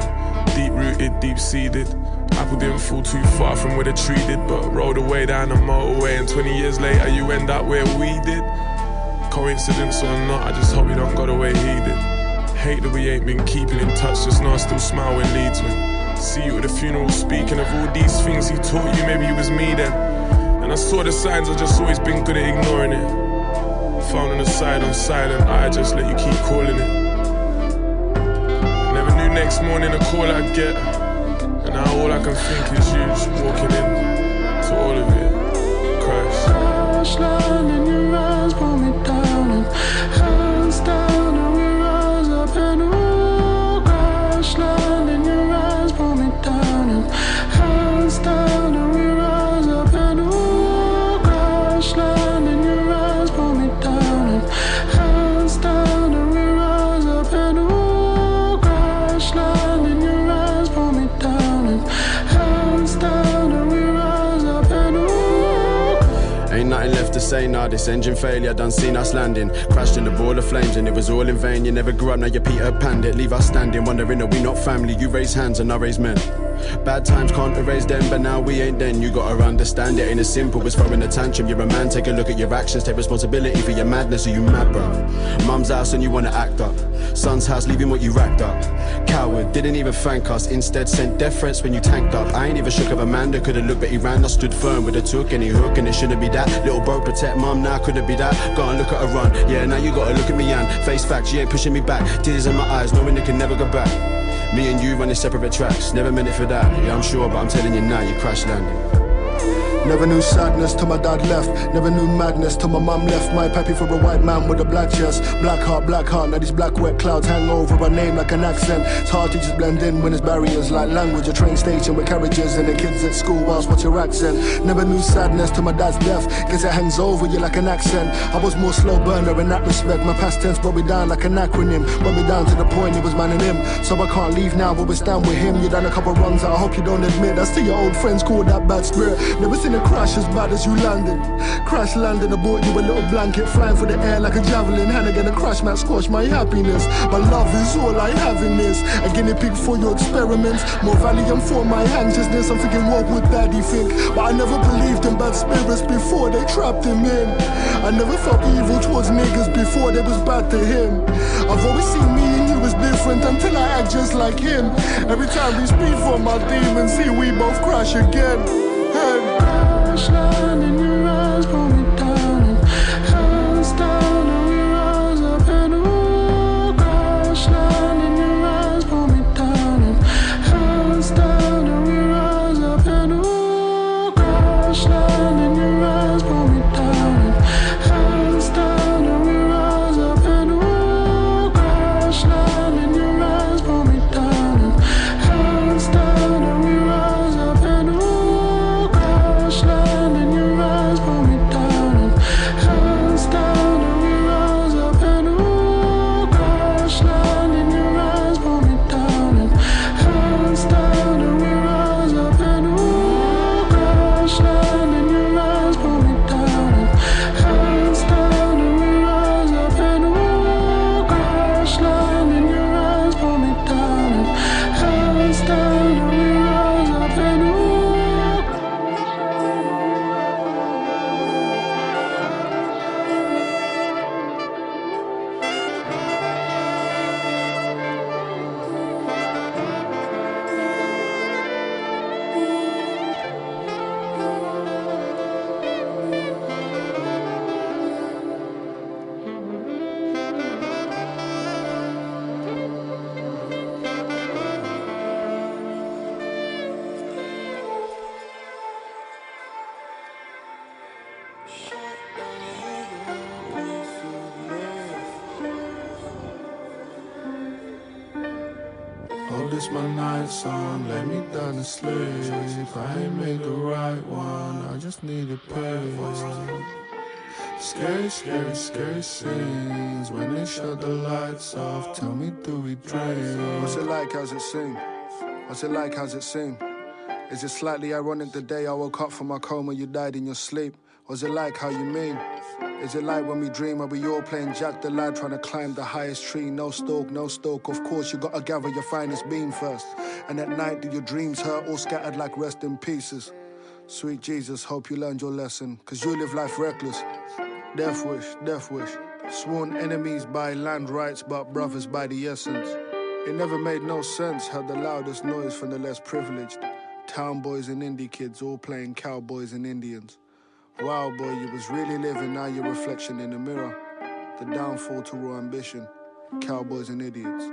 Deep-rooted, deep-seated. Apple didn't fall too far from where the tree did, but rolled away down the motorway, and 20 years later you end up where we did. Coincidence or not, I just hope we don't go the way he did. Hate that we ain't been keeping in touch, just know I still smile when Leeds win. See you at the funeral speaking of all these things he taught you, maybe it was me then. And I saw the signs, I just always been good at ignoring it. Phone on the side on silent, I just let you keep calling it. Never knew next morning the call I'd get. And now all I can think is you just walking in to all of it. Crash land in your eyes, pull me down and hands down and we rise up and ooh. Crash land in your eyes, pull me down and hands down and we rise up and ooh. Crash land in your eyes, pull me down and hands down and we rise up and ooh. Crash land in your eyes, pull me down and hands down and we rise up and ooh. Ain't nothing left to say, nah, this engine failure done seen us landing. Crashed in the ball of flames and it was all in vain. You never grew up, now you Peter Pan it. Leave us standing, wondering are we not family? You raise hands and I raise men. Bad times can't erase them, but now we ain't then. You gotta understand it ain't as simple as throwing a tantrum. You're a man, take a look at your actions. Take responsibility for your madness, or you mad, bro. Mum's house and you wanna act up. Son's house, leaving what you racked up. Coward, didn't even thank us. Instead sent death threats when you tanked up. I ain't even shook of a man that could've looked, but he ran. I stood firm with a took and he hook, and it shouldn't be that. Little bro protect mum, now could it be that? Go and look at her run. Yeah, now you gotta look at me and face facts. She ain't pushing me back. Tears in my eyes, knowing it can never go back. Me and you running separate tracks, never meant it for that. Yeah, I'm sure, but I'm telling you now, you crash landing. Never knew sadness till my dad left. Never knew madness till my mum left. My pappy for a white man with a black chest. Black heart, now these black wet clouds hang over my name like an accent. It's hard to just blend in when there's barriers like language. A train station with carriages and the kids at school whilst what's your accent. Never knew sadness till my dad's death. Guess it hangs over you like an accent. I was more slow burner in that respect. My past tense brought me down like an acronym. Brought me down to the point it was man and him. So I can't leave now, but we stand with him. You done a couple runs that I hope you don't admit. That's to your old friends call that bad spirit. Never seen a crash as bad as you landing. Crash landing, I bought you a little blanket, flying through the air like a javelin. And again a crash mat squash my happiness. But love is all I have in this. A guinea pig for your experiments. More Valium for my anxiousness. I'm thinking what would daddy think? But I never believed in bad spirits before they trapped him in. I never felt evil towards niggas before they was bad to him. I've always seen me and you as different until I act just like him. Every time we speak for my demons, here we both crash again. Hey. Crash land in your eyes, pull me down and hands down and we rise up and ooh. Crash land in your eyes, pull me down and hands down and we rise up and ooh. Crash land in your eyes, pull me down and hands down and we rise up and ooh. Crash land in your eyes, pull me down and hands down and we rise up and ooh. Crash land in your eyes, pull me down and hands down and we rise up and ooh. Crash land in your eyes, pull me down and hands down and we rise up and ooh. Crash land in your eyes, pull me down and hands down and we rise up and ooh. Crash land in your eyes, pull me down and hands down and we rise up and ooh. Oh, this my night song, lay me down to sleep. I ain't made the right one, I just need a pill. Scary, scary, scary scenes. When they shut the lights off, tell me, do we dream? What's it like, how's it seem? What's it like, how's it seem? Is it slightly ironic the day I woke up from my coma, you died in your sleep? Was it like how you mean? Is it like when we dream, are we all playing Jack the Lad, trying to climb the highest tree? No stalk, no stalk, of course you gotta gather your finest beam first. And at night do your dreams hurt, all scattered like rest in pieces? Sweet Jesus, hope you learned your lesson, cause you live life reckless. Death wish, death wish. Sworn enemies by land rights, but brothers by the essence. It never made no sense, heard the loudest noise from the less privileged. Town boys and indie kids all playing cowboys and Indians. Wow, boy, you was really living, now your reflection in the mirror. The downfall to raw ambition. Cowboys and idiots.